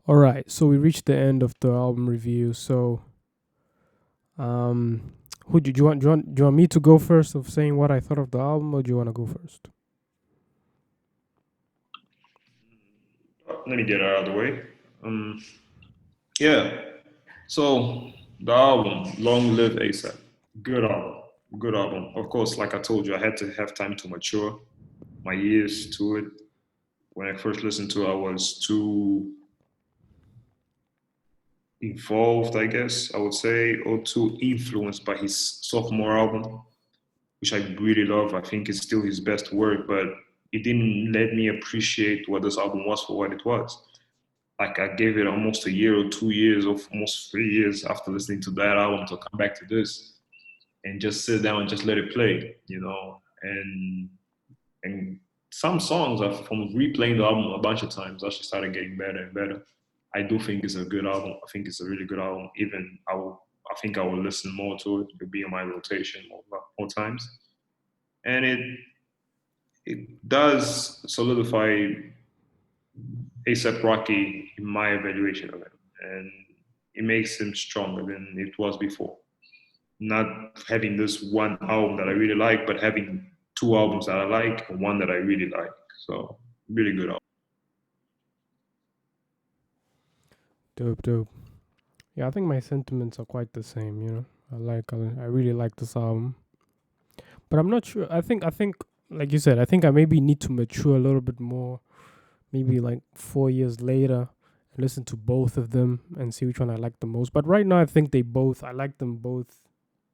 All right, so we reached the end of the album review. So, um, who do you want? Do you want me to go first of saying what I thought of the album, or do you want to go first? Let me get it out of the way. Um, yeah. So the album, Long Live ASAP. Good album. Good album. Of course, like I told you, I had to have time to mature my ears to it. When I first listened to it, I was too involved, I guess I would say, or too influenced by his sophomore album, which I really love. I think it's still his best work, but it didn't let me appreciate what this album was for what it was. Like I gave it almost a year or 2 years or almost 3 years after listening to that album to come back to this and just sit down and just let it play, and some songs from replaying the album a bunch of times actually started getting better and better. I do think it's a good album. I think it's a really good album. Even I think I will listen more to it. It'll be in my rotation more times, and it does solidify ASAP Rocky in my evaluation of him, and it makes him stronger than it was before. Not having this one album that I really like, but having two albums that I like and one that I really like. So really good album. Dope, dope. Yeah, I think my sentiments are quite the same. I really like this album, but I'm not sure. I think, like you said, I think I maybe need to mature a little bit more. Maybe like 4 years later, and listen to both of them and see which one I like the most. But right now, I think I like them both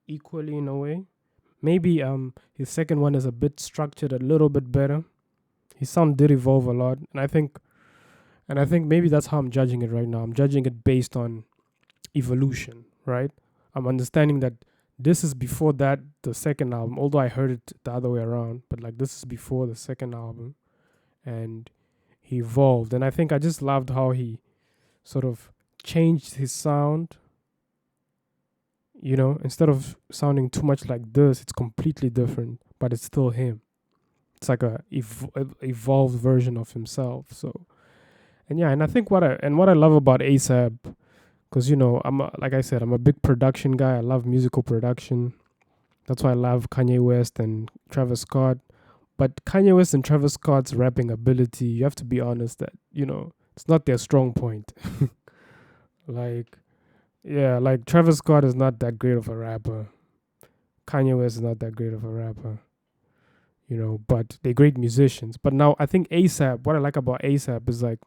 equally in a way. Maybe his second one is a bit structured a little bit better. His sound did evolve a lot, and I think maybe that's how I'm judging it right now. I'm judging it based on evolution, right? I'm understanding that this is before that the second album, although I heard it the other way around, but like this is before the second album, and he evolved. And I think I just loved how he sort of changed his sound. Instead of sounding too much like this, it's completely different, but it's still him. It's like a evolved version of himself. So, and yeah, and I think what I love about ASAP, because like I said, I'm a big production guy. I love musical production. That's why I love Kanye West and Travis Scott. But Kanye West and Travis Scott's rapping ability, you have to be honest that it's not their strong point. Like, yeah, like Travis Scott is not that great of a rapper. Kanye West is not that great of a rapper. But they're great musicians. But now I think ASAP, what I like about ASAP is like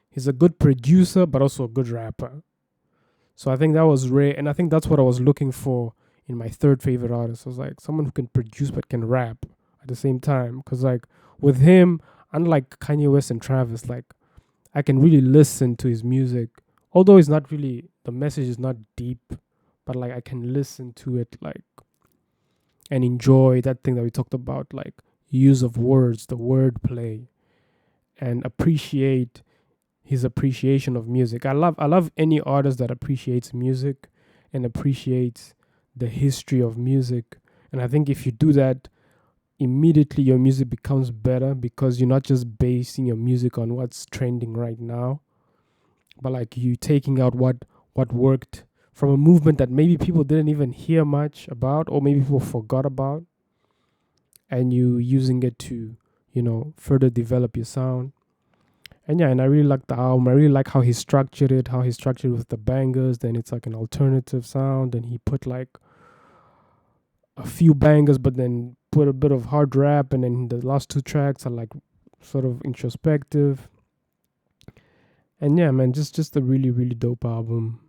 he's a good producer, but also a good rapper. So I think that was rare, and I think that's what I was looking for in my third favorite artist. I was like someone who can produce but can rap at the same time. Because like with him, unlike Kanye West and Travis, like I can really listen to his music, although it's not really the message is not deep, but like I can listen to it like and enjoy that thing that we talked about, like use of words, the word play, and appreciate his appreciation of music. I love any artist that appreciates music and appreciates the history of music. And I think if you do that, immediately your music becomes better because you're not just basing your music on what's trending right now, but like you taking out what worked from a movement that maybe people didn't even hear much about or maybe people forgot about, and you using it to further develop your sound. And yeah, and I really like the album. I really like how he structured it, how he structured it with the bangers. Then it's like an alternative sound. And he put like a few bangers, but then put a bit of hard rap. And then the last two tracks are like sort of introspective. And yeah, man, just a really, really dope album.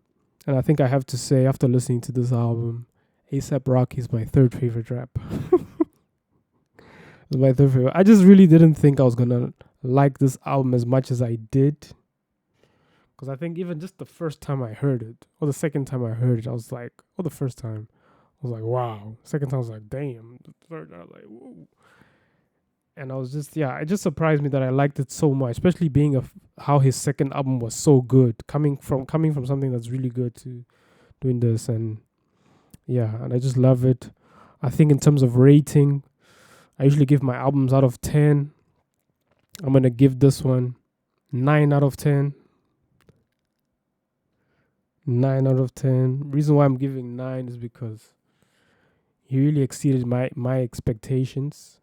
And I think I have to say, after listening to this album, ASAP Rocky is my third favorite rap. It's my third favorite. I just really didn't think I was gonna like this album as much as I did. Because I think even just the first time I heard it, or the second time I heard it, I was like, or the first time, I was like, wow. Second time, I was like, damn. The third, I was like, whoa. And I was just, yeah, it just surprised me that I liked it so much, especially being how his second album was so good, coming from something that's really good to doing this, and yeah, and I just love it. I think in terms of rating, I usually give my albums out of 10. I'm gonna give this one 9 out of 10. 9 out of 10. Reason why I'm giving 9 is because he really exceeded my expectations,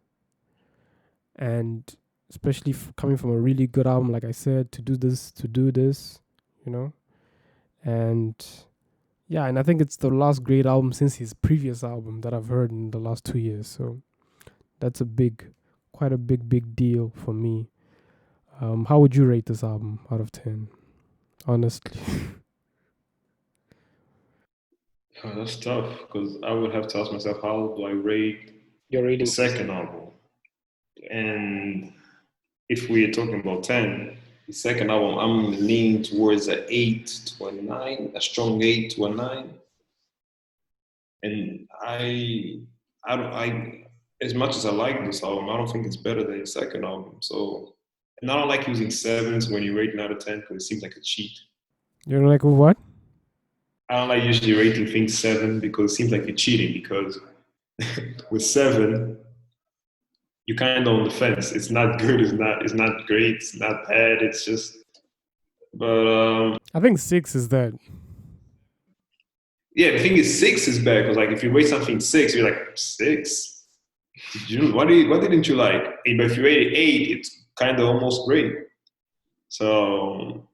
and especially coming from a really good album, like I said, to do this, you know, and yeah, and I think it's the last great album since his previous album that I've heard in the last 2 years. So that's quite a big deal for me. How would you rate this album out of 10? Honestly, Oh, that's tough because I would have to ask myself how do I rate your the rating second system. album? And if we are talking about 10, the second album, I'm leaning towards an 8 to a 9, a strong 8 to a 9. And I don't, I, as much as I like this album, I don't think it's better than the second album. So, and I don't like using sevens when you rate it out of 10 because it seems like a cheat. You're like what? I don't like usually rating things 7 because it seems like you're cheating because with 7, you're kind of on the fence. It's not good. It's not great. It's not bad. It's just. But I think 6 is that. yeah, the thing is, 6 is bad because like if you rate something 6, you're like 6. What didn't you like? But if you rate it 8, it's kind of almost great. So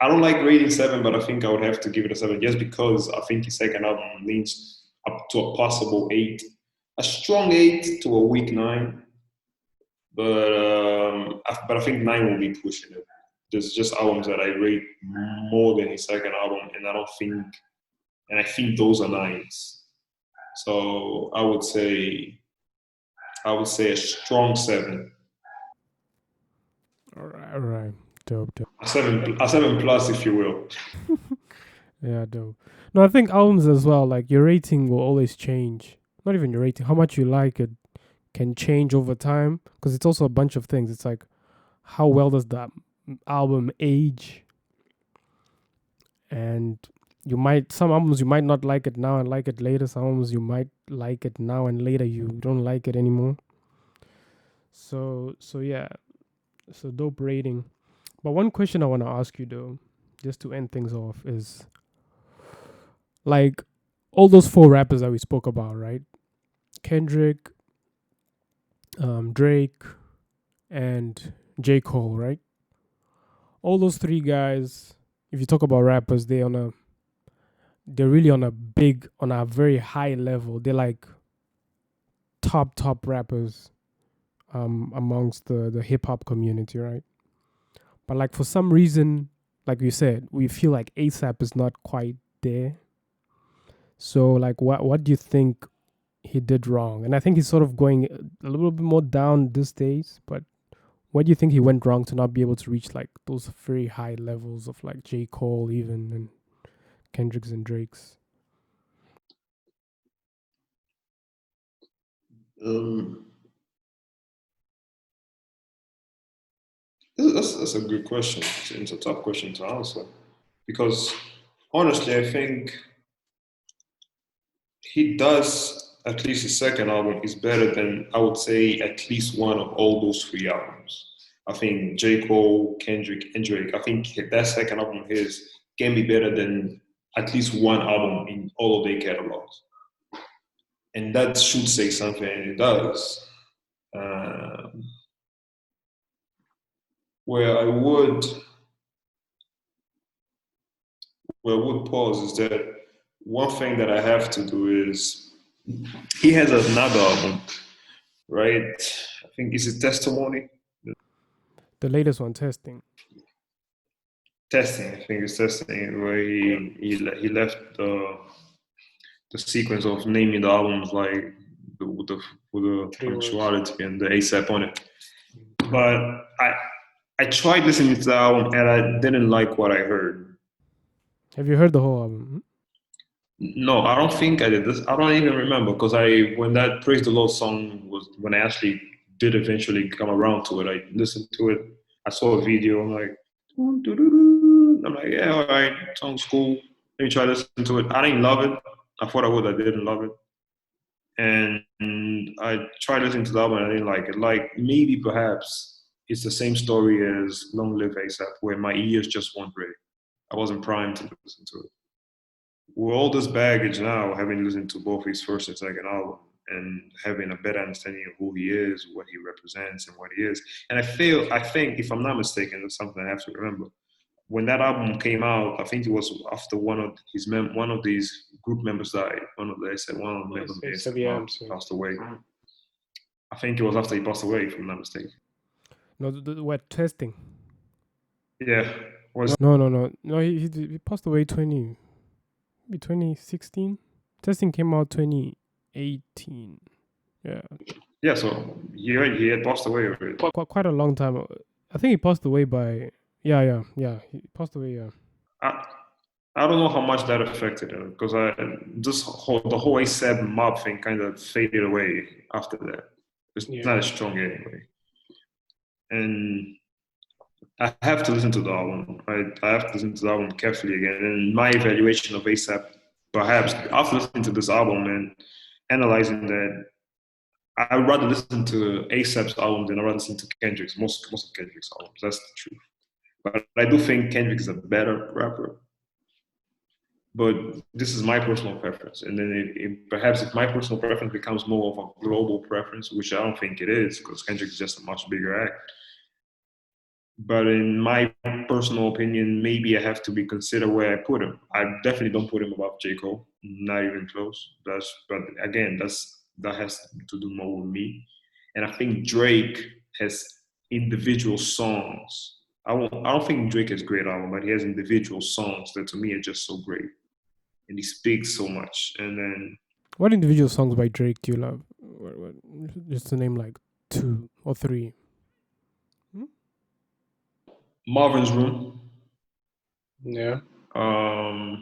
I don't like rating 7, but I think I would have to give it a 7 just because I think his second album leans up to a possible 8, a strong 8 to a weak 9. But I think 9 will be pushing it. There's just albums that I rate more than his second album, and I think those are 9s. So I would say a strong 7, All right, dope. a 7 plus, if you will. Yeah, dope. No, I think albums as well. Like your rating will always change. Not even your rating. How much you like it can change over time because it's also a bunch of things. It's like how well does that album age, and some albums you might not like it now and like it later. Some albums you might like it now and later you don't like it anymore. So yeah, so dope rating. But one question I want to ask you though, just to end things off, is like all those four rappers that we spoke about, right? Kendrick, Drake, and J. Cole, right? All those three guys, if you talk about rappers, they're really on a very high level. They're like top rappers amongst the hip hop community, right? But like for some reason, like you said, we feel like ASAP is not quite there. So like what do you think he did wrong? And I think he's sort of going a little bit more down these days, but what do you think he went wrong to not be able to reach like those very high levels of like J. Cole even and Kendrick's and Drake's? Um, that's a good question. It's a tough question to answer because honestly, I think he does at least his second album is better than I would say at least one of all those three albums. I think J. Cole, Kendrick, and Drake. I think that second album of his can be better than at least one album in all of their catalogs, and that should say something, and it does. Um, where I would where I would pause is that one thing that I have to do is he has another album, right? I think is it Testimony. The latest one, Testing. Testing. I think it's testing where he left the sequence of naming the albums like with the Three words. punctuality and the ASAP on it. But I tried listening to the album and I didn't like what I heard. Have you heard the whole album? No, I don't think I did this. I don't even remember because when that Praise the Lord song was when I actually did eventually come around to it. I listened to it. I saw a video. I'm like, I'm like, yeah, all right, sounds cool. Let me try to listen to it. I didn't love it. I thought I would. I didn't love it. And I tried listening to the album and I didn't like it. Like maybe perhaps it's the same story as Long.Live.A AP, where my ears just weren't ready. I wasn't primed to listen to it. With all this baggage now, having listened to both his first and second album, and having a better understanding of who he is, what he represents, and what he is. And I think, if I'm not mistaken, that's something I have to remember. When that album came out, I think it was after one of these group members died. One of the members of the ASAP passed away. I think it was after he passed away, if I'm not mistaken. No, we're testing. Yeah. No. He passed away 2016. Testing came out 2018. Yeah. Yeah. So he had passed away already. Quite a long time. I think he passed away by. Yeah. He passed away. Yeah. I don't know how much that affected him because the whole ASAP mob thing kind of faded away after that. It's not as strong anyway. And I have to listen to the album. I have to listen to the album carefully again. And my evaluation of ASAP, perhaps after listening to this album and analyzing that, I'd rather listen to ASAP's album than I'd rather listen to Kendrick's, most of Kendrick's albums. That's the truth. But I do think Kendrick is a better rapper. But this is my personal preference. And then perhaps if my personal preference becomes more of a global preference, which I don't think it is, because Kendrick is just a much bigger act. But in my personal opinion, maybe I have to be consider where I put him. I definitely don't put him above J. Cole, not even close. But again, that has to do more with me. And I think Drake has individual songs. I don't think Drake has great album, but he has individual songs that to me are just so great, and he speaks so much. And then, what individual songs by Drake do you love? Just to name like 2 or 3. Marvin's Room. Yeah. The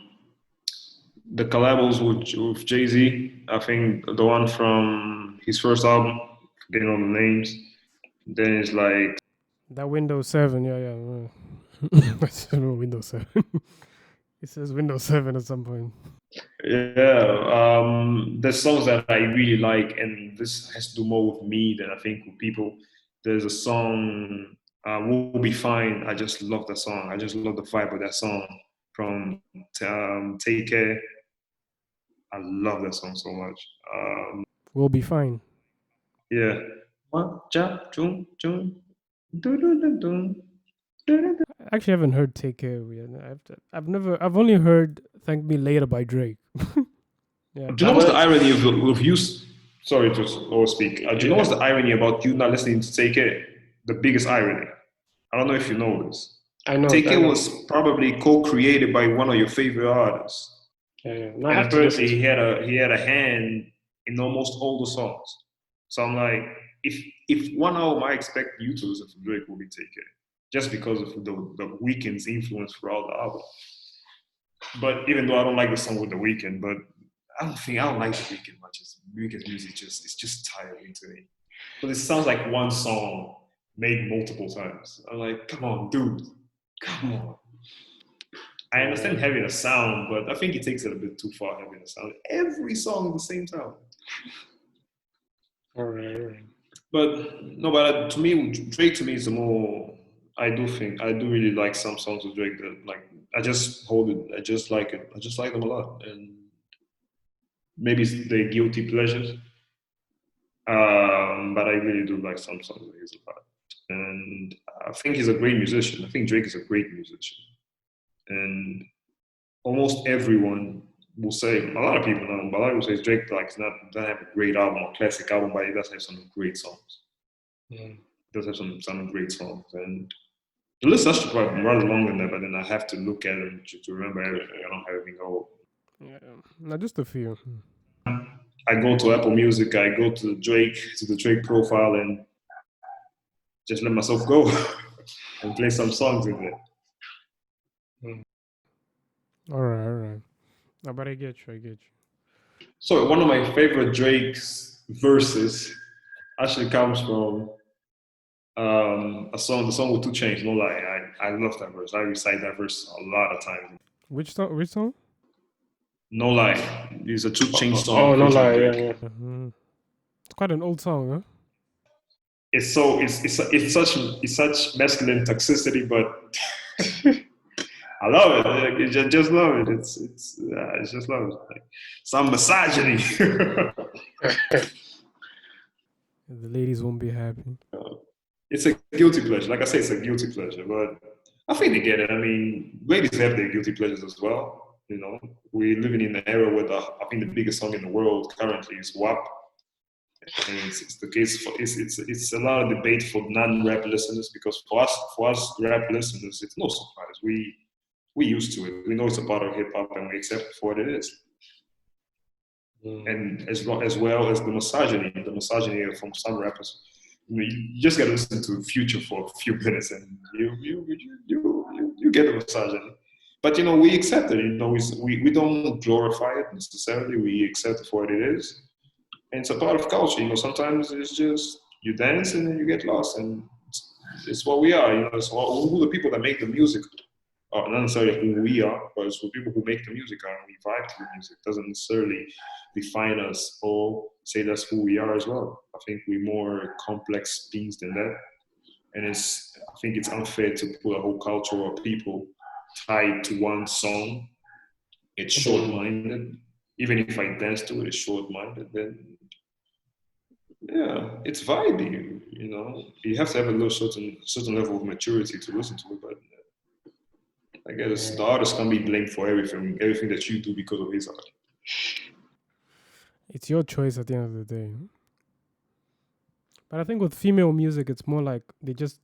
collabs with Jay-Z. I think the one from his first album, getting all the names. Then it's like that Windows 7. Windows 7. It says Windows 7 at some point. Yeah, there's songs that I really like, and this has to do more with me than I think with people. There's a song, "We'll Be Fine." I just love that song. I just love the vibe of that song from Take Care. I love that song so much. We'll Be Fine. Yeah. I actually haven't heard Take Care yet. I've only heard Thank Me Later by Drake. Yeah. Do you know what's the irony of you? Sorry to overspeak. Do you know what's the irony about you not listening to Take Care? The biggest irony. I don't know if you know this. I know. Take Care was probably co-created by one of your favorite artists. And apparently he had a hand in almost all the songs. So I'm like, if one album I expect you to listen to Drake will be Take Care, just because of the Weeknd's influence throughout the album. But even though I don't like the song with the Weeknd, but I don't like the Weeknd much. Weeknd's music it's just tiring to me. But it sounds like one song made multiple times. I'm like, come on, dude, come on. I understand having a sound, but I think it takes it a bit too far having a sound. Every song at the same time. All right. But no, but to me, Drake to me is the more. I do really like some songs of Drake that like I just hold it. I just like it. I just like them a lot, and maybe it's the guilty pleasures. But I really do like some songs that he's about, and I think he's a great musician. I think Drake is a great musician, and almost everyone will say, a lot of people know, but a lot of people say Drake like doesn't have a great album or classic album, but he does have some great songs. He does have some great songs, and the list is probably rather long than that, but then I have to look at it to remember everything. I don't have everything all. Yeah, not just a few. I go to Apple Music, I go to the Drake profile, and just let myself go and play some songs in there. All right. No, but I get you. So one of my favorite Drake's verses actually comes from the song with 2 Chainz. No lie, I love that verse. I recite that verse a lot of times. Which song? No lie, it's a 2 Chainz song. Oh, No Lie, yeah. It's quite an old song, huh? It's such masculine toxicity, but I love it. Like, just love it. It's just love it. Like, some misogyny. The ladies won't be happy. It's a guilty pleasure. Like I say, it's a guilty pleasure, but I think they get it. I mean, ladies have their guilty pleasures as well. You know, we're living in an era where I think the biggest song in the world currently is WAP, and it's the case for it's a lot of debate for non-rap listeners because for us rap listeners, it's no surprise. We used to it. We know it's a part of hip hop, and we accept it for what it is. And as well as the misogyny from some rappers. You just gotta listen to Future for a few minutes, and you get the misogyny. But we accept it. We don't glorify it necessarily. We accept it for what it is, and it's a part of culture. Sometimes it's just you dance and then you get lost, and it's what we are. Who the people that make the music not necessarily who we are, but it's the people who make the music are, and we vibe to the music. It doesn't necessarily define us or say that's who we are as well. I think we're more complex beings than that. And I think it's unfair to put a whole culture or people tied to one song. It's short-minded. Even if I dance to it, it's short-minded. Then, yeah, it's vibey. You have to have a little certain level of maturity to listen to it. But I guess the artist can be blamed for everything that you do because of his art. It's your choice at the end of the day. But I think with female music, it's more like they just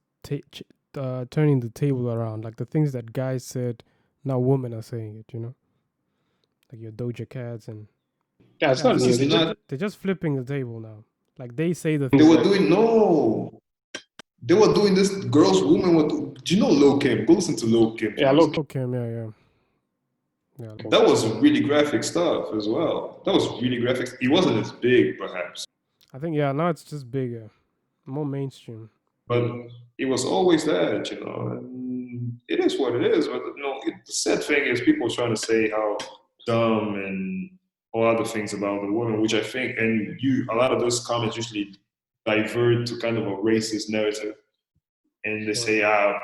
turning the table around. Like the things that guys said, now women are saying it. Like your Doja Cats and Yeah, it's not new. they're just flipping the table now. Like they say the They were doing They were doing this. Girls, women. Do you know Lil Kim? Go listen to Lil Kim. Yeah, Lil Kim. Yeah. That was really graphic stuff as well. That was really graphic. It wasn't as big, perhaps. I think now it's just bigger, more mainstream. But it was always that, And it is what it is. But the sad thing is, people trying to say how dumb and all other things about the woman, which I think, and a lot of those comments usually divert to kind of a racist narrative. And they say,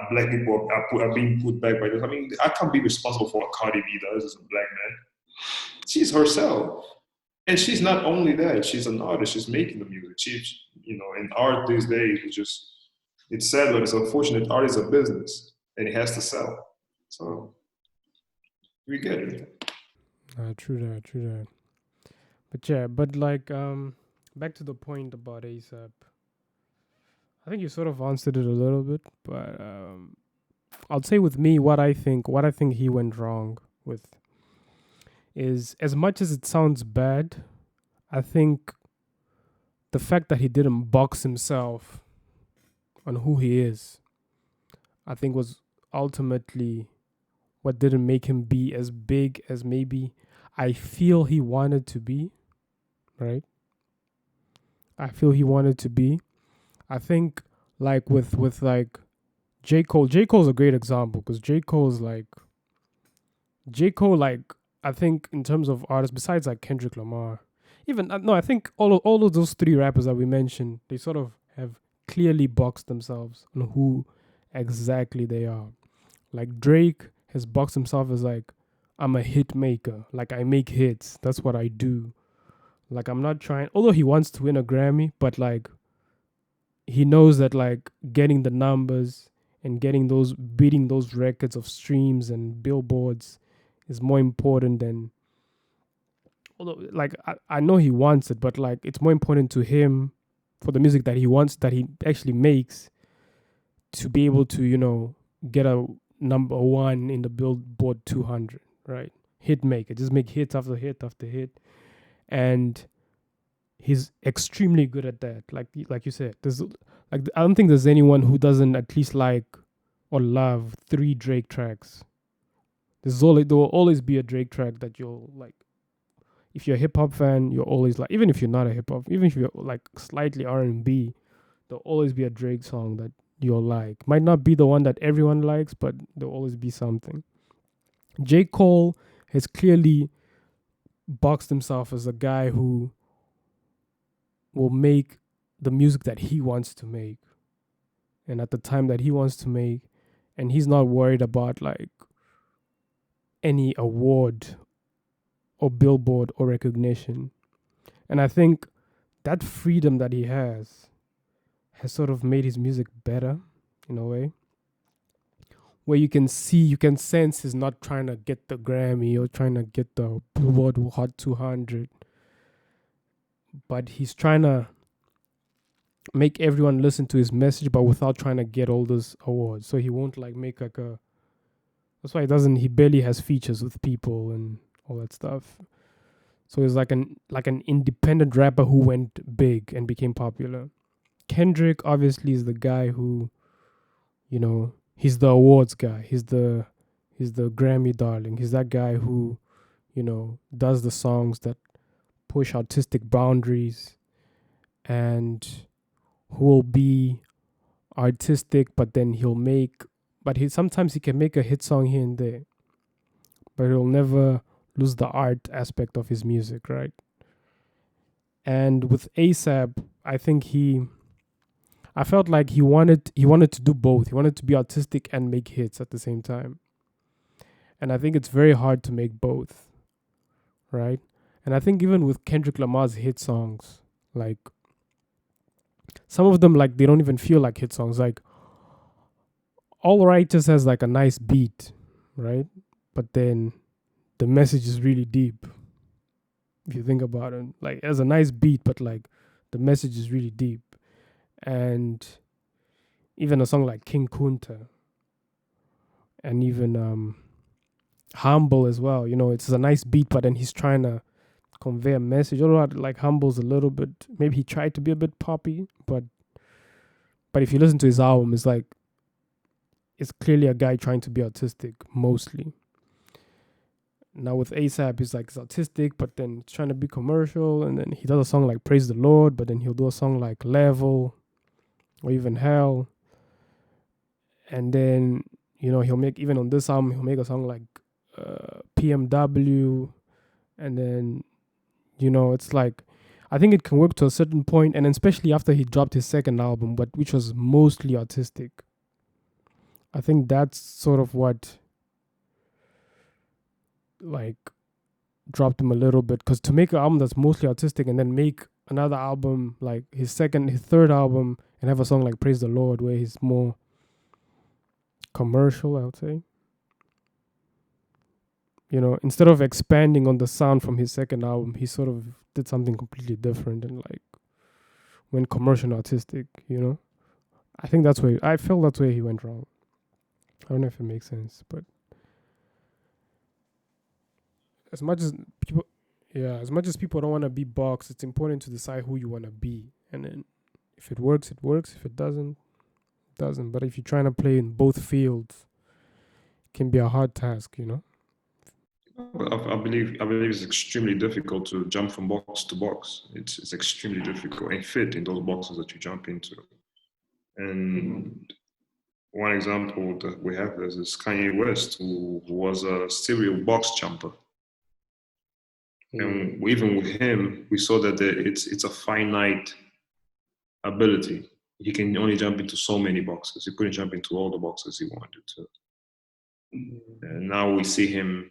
black people are being put back by this. I mean, I can't be responsible for what Cardi B does as a black man. She's herself. And she's not only that, she's an artist. She's making the music. She's, in art these days, it's sad, but it's unfortunate. Art is a business, and it has to sell. So, we get it. True that. But yeah, like, back to the point about ASAP. I think you sort of answered it a little bit, but I'll say with me what I think he went wrong with is, as much as it sounds bad, I think the fact that he didn't box himself on who he is, I think was ultimately what didn't make him be as big as maybe I feel he wanted to be, right? I feel he wanted to be. I think like with like J. Cole's a great example because J. Cole I think in terms of artists, besides like Kendrick Lamar, even I think all of those three rappers that we mentioned, they sort of have clearly boxed themselves on who exactly they are. Like Drake has boxed himself as like, I'm a hit maker. Like I make hits. That's what I do. Like I'm not trying, although he wants to win a Grammy, but like he knows that like getting the numbers and beating those records of streams and billboards is more important than, although like I know he wants it, but like it's more important to him for the music that he wants, that he actually makes, to be able to get a number one in the Billboard 200, right? Hit maker, just make hits after hit after hit, and he's extremely good at that. Like you said, I don't think there's anyone who doesn't at least like or love 3 Drake tracks. There will always be a Drake track that you'll like. If you're a hip hop fan, you're always like, even if you're not a hip hop, even if you're like slightly R&B, there'll always be a Drake song that you'll like. Might not be the one that everyone likes, but there'll always be something. J. Cole has clearly boxed himself as a guy who will make the music that he wants to make and at the time that he wants to make, and he's not worried about like any award or billboard or recognition. And I think that freedom that he has sort of made his music better in a way, where you can sense he's not trying to get the Grammy or trying to get the Billboard Hot 200, but he's trying to make everyone listen to his message, but without trying to get all those awards. So he won't like make like a. That's why he barely has features with people and all that stuff. So he's like an independent rapper who went big and became popular. Kendrick obviously is the guy who, he's the awards guy. He's the Grammy darling. He's that guy who, does the songs that push artistic boundaries and who will be artistic, but then sometimes he can make a hit song here and there, but he'll never lose the art aspect of his music, right? And with ASAP, I felt like he wanted to do both. He wanted to be artistic and make hits at the same time. And I think it's very hard to make both, right? And I think even with Kendrick Lamar's hit songs, like some of them, like they don't even feel like hit songs. Like All Right just has like a nice beat, right? But then the message is really deep. If you think about it, like it has a nice beat, but like the message is really deep. And even a song like King Kunta and even Humble as well, it's a nice beat, but then he's trying to convey a message. Although like Humble's a little bit, maybe he tried to be a bit poppy, but if you listen to his album, it's clearly a guy trying to be artistic mostly. Now with ASAP, he's artistic, but then he's trying to be commercial, and then he does a song like Praise the Lord, but then he'll do a song like Level or even Hell. And then, he'll make, even on this album, he'll make a song like PMW. And then, it's like, I think it can work to a certain point, and especially after he dropped his second album, but which was mostly artistic. I think that's sort of what like dropped him a little bit, because to make an album that's mostly artistic and then make another album like his third album and have a song like Praise the Lord where he's more commercial, I would say, instead of expanding on the sound from his second album, he sort of did something completely different and like went commercial and artistic. I think I felt that's where he went wrong. I don't know if it makes sense, but as much as people don't want to be boxed, it's important to decide who you want to be, and then if it works, it works. If it doesn't, it doesn't. But if you're trying to play in both fields, it can be a hard task, I believe it's extremely difficult to jump from box to box. It's extremely difficult and fit in those boxes that you jump into. And one example that we have is Kanye West, who was a serial box jumper. And even with him, we saw that it's a finite ability. He can only jump into so many boxes. He couldn't jump into all the boxes he wanted to. And now we see him,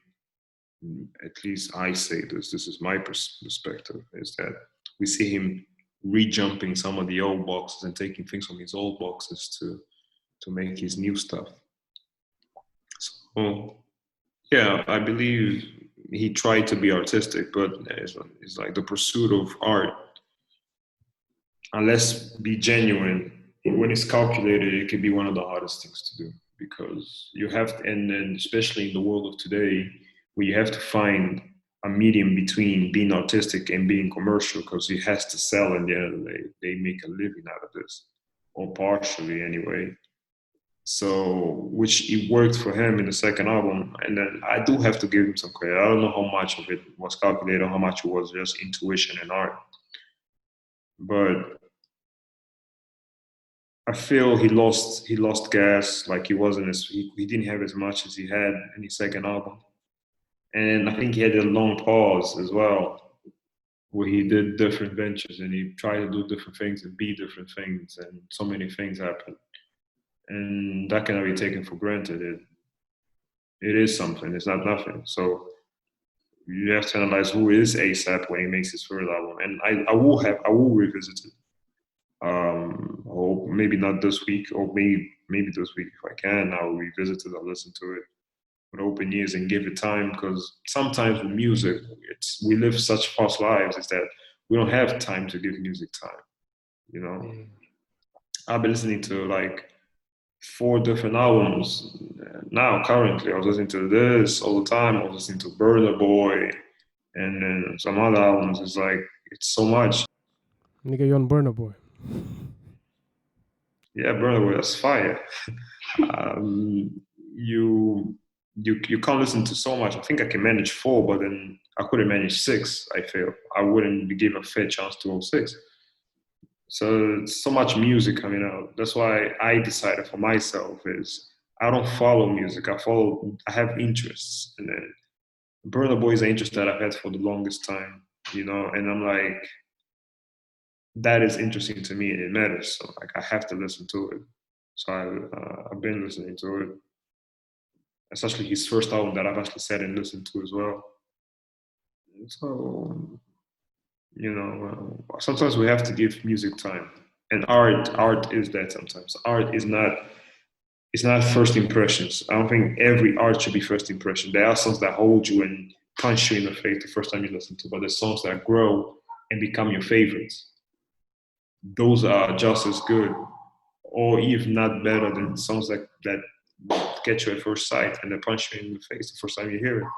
at least I say this is my perspective, is that we see him re-jumping some of the old boxes and taking things from his old boxes to make his new stuff. So, yeah, I believe he tried to be artistic, but it's like the pursuit of art, unless be genuine, when it's calculated, it can be one of the hardest things to do, because you have to, and then especially in the world of today, where you have to find a medium between being artistic and being commercial, because it has to sell, and they make a living out of this, or partially anyway. So, which it worked for him in the second album. And then I do have to give him some credit. I don't know how much of it was calculated, how much it was just intuition and art. But I feel he lost gas. Like he didn't have as much as he had in his second album. And I think he had a long pause as well, where he did different ventures and he tried to do different things and be different things, and so many things happened. And that cannot be taken for granted. It is something. It's not nothing. So you have to analyze who is ASAP when he makes his first album, and I will revisit it. Or maybe not this week, or maybe this week if I can. I'll revisit it. I'll listen to it with open ears and give it time, because sometimes with music, we live such fast lives is that we don't have time to give music time. You know, I've been listening to like 4 different albums now. Currently, I was listening to this all the time. I was listening to Burna Boy, and then some other albums. It's like it's so much. Nigga, you on Burna Boy. Yeah, Burna Boy, that's fire. um, you can't listen to so much. I think I can manage 4, but then I couldn't manage 6. I feel I wouldn't be given a fair chance to all 6. So it's so much music coming out. That's why I decided for myself is I don't follow music. I have interests, and then Burna Boy is an interest that I've had for the longest time. And I'm like, that is interesting to me and it matters. So like I have to listen to it. So I've been listening to it, especially his first album that I've actually sat and listened to as well. So sometimes we have to give music time, and art is that sometimes. Art is not. It's not first impressions. I don't think every art should be first impression. There are songs that hold you and punch you in the face the first time you listen to, but there's songs that grow and become your favorites. Those are just as good, or if not better, than songs that get you at first sight and they punch you in the face the first time you hear it.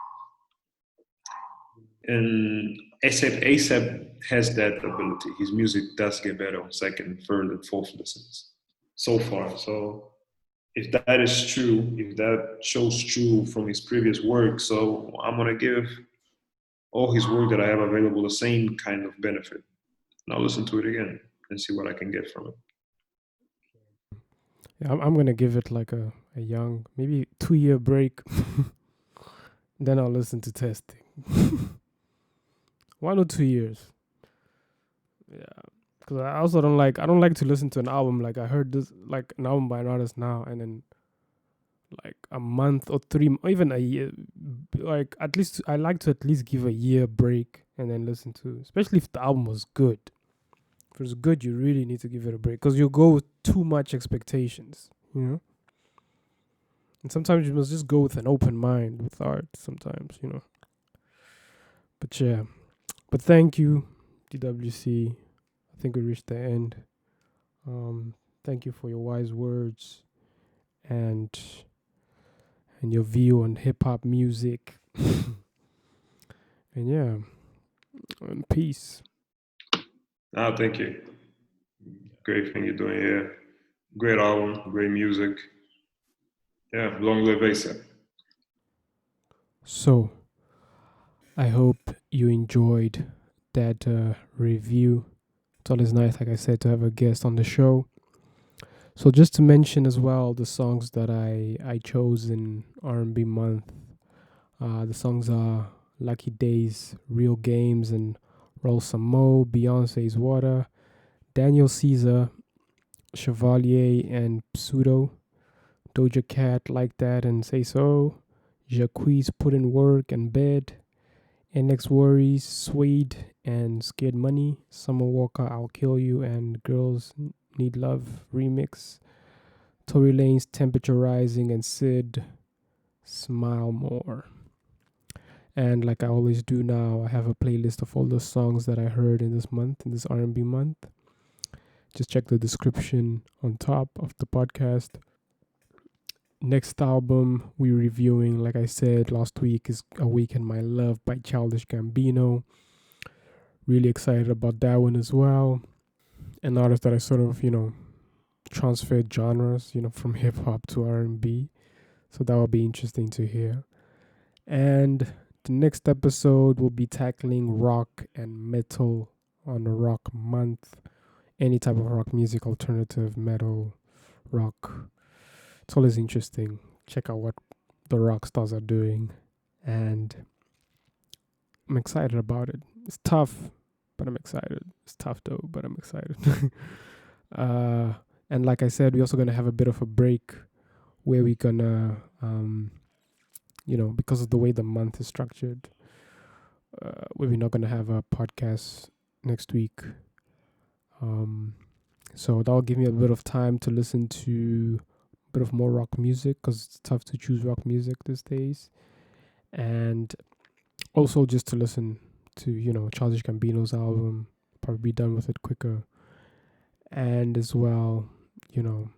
And ASAP has that ability. His music does get better on second, third, and fourth listens so far. So if that is true, if that shows true from his previous work, so I'm gonna give all his work that I have available the same kind of benefit. And I'll listen to it again and see what I can get from it. Yeah, I'm gonna give it like a young, maybe 2-year break. Then I'll listen to Testing. 1 or 2 years. Yeah, because I don't like to listen to an album like I heard this like an album by an artist now, and then like a month or 3, or even a year. Like at least I like to at least give a year break and then listen to, especially if the album was good. If it's good, you really need to give it a break because you go with too much expectations, you know. And sometimes you must just go with an open mind with art. Sometimes, you know. But yeah, but thank you, DWC. I think we reached the end. Thank you for your wise words and your view on hip hop music. And yeah, and peace. Thank you. Great thing you're doing here. Great album, great music. Yeah, Long.Live.A AP. So, I hope you enjoyed that review. It's always nice, like I said, to have a guest on the show. So just to mention as well the songs that I chose in R&B month. The songs are Lucky Days, Real Games, and Roll Some Mo, Beyonce's Water, Daniel Caesar, Chevalier and Pseudo, Doja Cat, Like That and Say So, Jacquees, Put in Work and Bed, NX Worries, Suede and Scared Money, Summer Walker, I'll Kill You, and Girls Need Love remix, Tory Lanez, Temperature Rising, and Sid, Smile More. And like I always do now, I have a playlist of all the songs that I heard in this month, in this R&B month. Just check the description on top of the podcast. Next album we're reviewing, like I said last week, is Awaken My Love by Childish Gambino. Really excited about that one as well. An artist that I sort of, transferred genres, from hip hop to R&B. So that will be interesting to hear. And the next episode will be tackling rock and metal on the rock month. Any type of rock music, alternative, metal, rock. It's always interesting. Check out what the rock stars are doing. And I'm excited about it. It's tough, but I'm excited. It's tough though, but I'm excited. And like I said, we're also going to have a bit of a break where we're going to because of the way the month is structured, we're not gonna have a podcast next week. So that'll give me a bit of time to listen to a bit of more rock music, because it's tough to choose rock music these days, and also just to listen to Childish Gambino's album. Probably be done with it quicker, and as well, you know,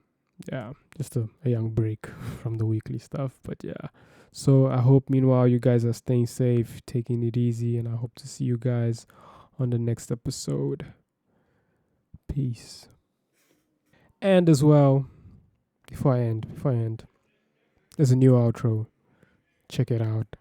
yeah, just a young break from the weekly stuff. But yeah, so I hope meanwhile you guys are staying safe, taking it easy, and I hope to see you guys on the next episode. Peace. And as well, before I end, there's a new outro. Check it out.